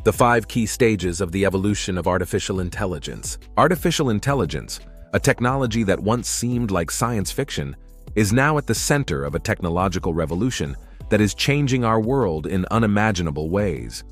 The 5 key stages of the evolution of artificial intelligence. Artificial intelligence, a technology that once seemed like science fiction, is now at the center of a technological revolution that is changing our world in unimaginable ways.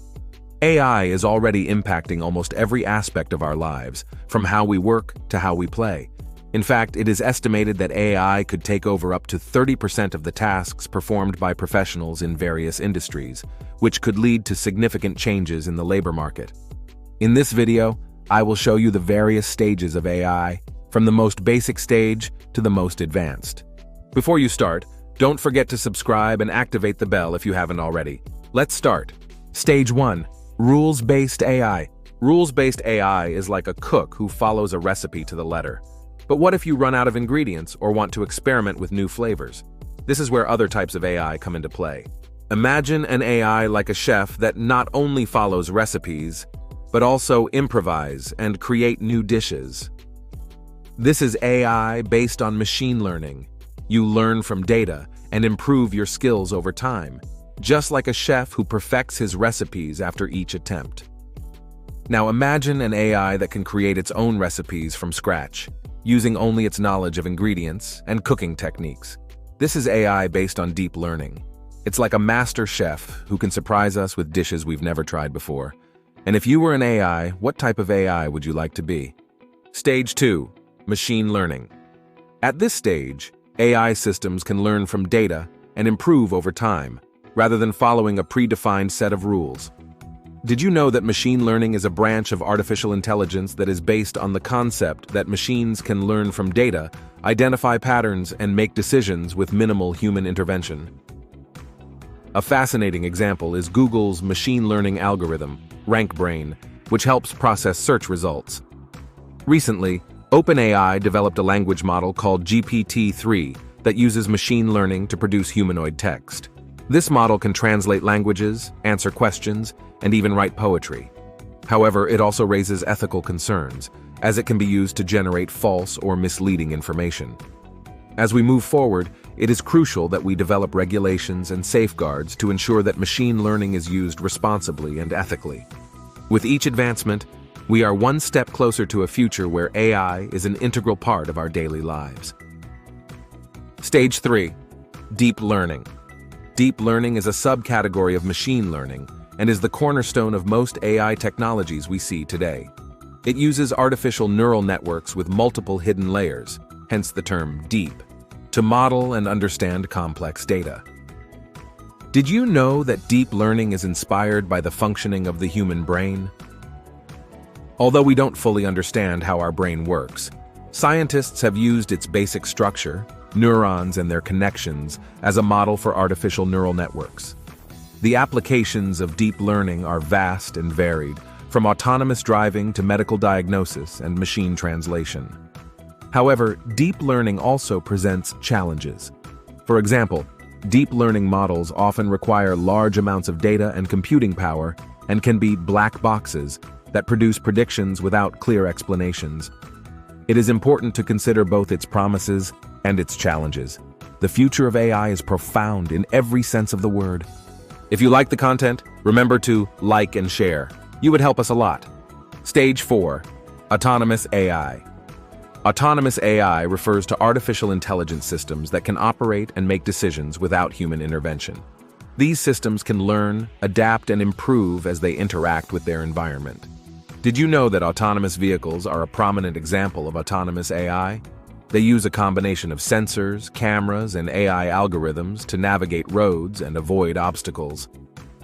AI is already impacting almost every aspect of our lives, from how we work to how we play. In fact, it is estimated that AI could take over up to 30% of the tasks performed by professionals in various industries, which could lead to significant changes in the labor market. In this video, I will show you the various stages of AI, from the most basic stage to the most advanced. Before you start, don't forget to subscribe and activate the bell if you haven't already. Let's start. Stage 1. Rules-based AI. Rules-based AI is like a cook who follows a recipe to the letter. But what if you run out of ingredients or want to experiment with new flavors? This is where other types of AI come into play. Imagine an AI like a chef that not only follows recipes, but also improvise and create new dishes. This is AI based on machine learning. You learn from data and improve your skills over time, just like a chef who perfects his recipes after each attempt. Now imagine an AI that can create its own recipes from scratch, using only its knowledge of ingredients and cooking techniques. This is AI based on deep learning. It's like a master chef who can surprise us with dishes we've never tried before. And if you were an AI, what type of AI would you like to be? Stage 2. Machine learning. At this stage, AI systems can learn from data and improve over time, rather than following a predefined set of rules. Did you know that machine learning is a branch of artificial intelligence that is based on the concept that machines can learn from data, identify patterns, and make decisions with minimal human intervention? A fascinating example is Google's machine learning algorithm, RankBrain, which helps process search results. Recently, OpenAI developed a language model called GPT-3 that uses machine learning to produce humanoid text. This model can translate languages, answer questions, and even write poetry. However, it also raises ethical concerns, as it can be used to generate false or misleading information. As we move forward, it is crucial that we develop regulations and safeguards to ensure that machine learning is used responsibly and ethically. With each advancement, we are one step closer to a future where AI is an integral part of our daily lives. Stage 3. Deep learning. Deep learning is a subcategory of machine learning and is the cornerstone of most AI technologies we see today. It uses artificial neural networks with multiple hidden layers, hence the term deep, to model and understand complex data. Did you know that deep learning is inspired by the functioning of the human brain? Although we don't fully understand how our brain works, scientists have used its basic structure, neurons and their connections, as a model for artificial neural networks. The applications of deep learning are vast and varied, from autonomous driving to medical diagnosis and machine translation. However, deep learning also presents challenges. For example, deep learning models often require large amounts of data and computing power and can be black boxes that produce predictions without clear explanations. It is important to consider both its promises and its challenges. The future of AI is profound in every sense of the word. If you like the content, remember to like and share. You would help us a lot. Stage 4. Autonomous AI. Autonomous AI refers to artificial intelligence systems that can operate and make decisions without human intervention. These systems can learn, adapt, and improve as they interact with their environment. Did you know that autonomous vehicles are a prominent example of autonomous AI? They use a combination of sensors, cameras, and AI algorithms to navigate roads and avoid obstacles.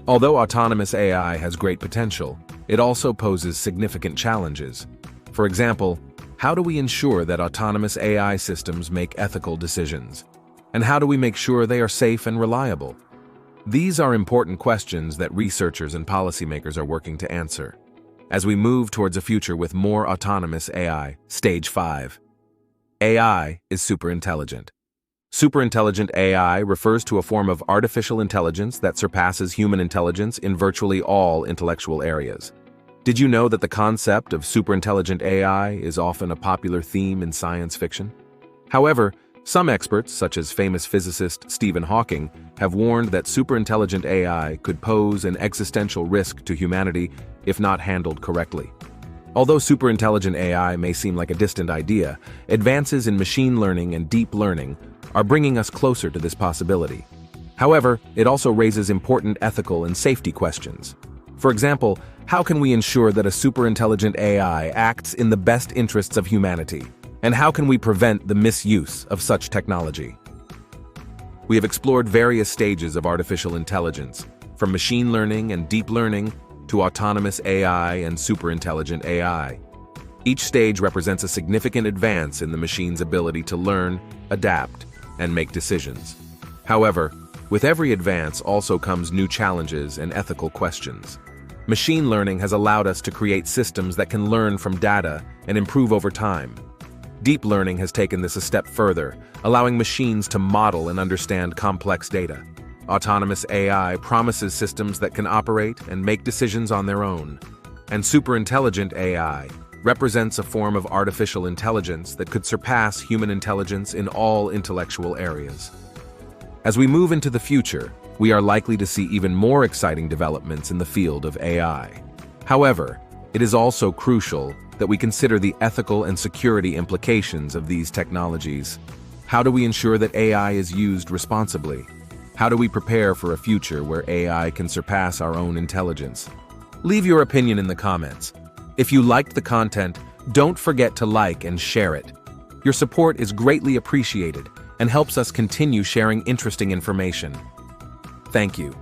Although autonomous AI has great potential, it also poses significant challenges. For example, how do we ensure that autonomous AI systems make ethical decisions? And how do we make sure they are safe and reliable? These are important questions that researchers and policymakers are working to answer. As we move towards a future with more autonomous AI, Stage 5. AI is superintelligent. Superintelligent AI refers to a form of artificial intelligence that surpasses human intelligence in virtually all intellectual areas. Did you know that the concept of superintelligent AI is often a popular theme in science fiction? However, some experts, such as famous physicist Stephen Hawking, have warned that superintelligent AI could pose an existential risk to humanity if not handled correctly. Although superintelligent AI may seem like a distant idea, advances in machine learning and deep learning are bringing us closer to this possibility. However, it also raises important ethical and safety questions. For example, how can we ensure that a superintelligent AI acts in the best interests of humanity? And how can we prevent the misuse of such technology? We have explored various stages of artificial intelligence, from machine learning and deep learning to autonomous AI and superintelligent AI. Each stage represents a significant advance in the machine's ability to learn, adapt, and make decisions. However, with every advance also comes new challenges and ethical questions. Machine learning has allowed us to create systems that can learn from data and improve over time. Deep learning has taken this a step further, allowing machines to model and understand complex data. Autonomous AI promises systems that can operate and make decisions on their own. And superintelligent AI represents a form of artificial intelligence that could surpass human intelligence in all intellectual areas. As we move into the future, we are likely to see even more exciting developments in the field of AI. However, it is also crucial that we consider the ethical and security implications of these technologies. How do we ensure that AI is used responsibly? How do we prepare for a future where AI can surpass our own intelligence? Leave your opinion in the comments. If you liked the content, don't forget to like and share it. Your support is greatly appreciated and helps us continue sharing interesting information. Thank you.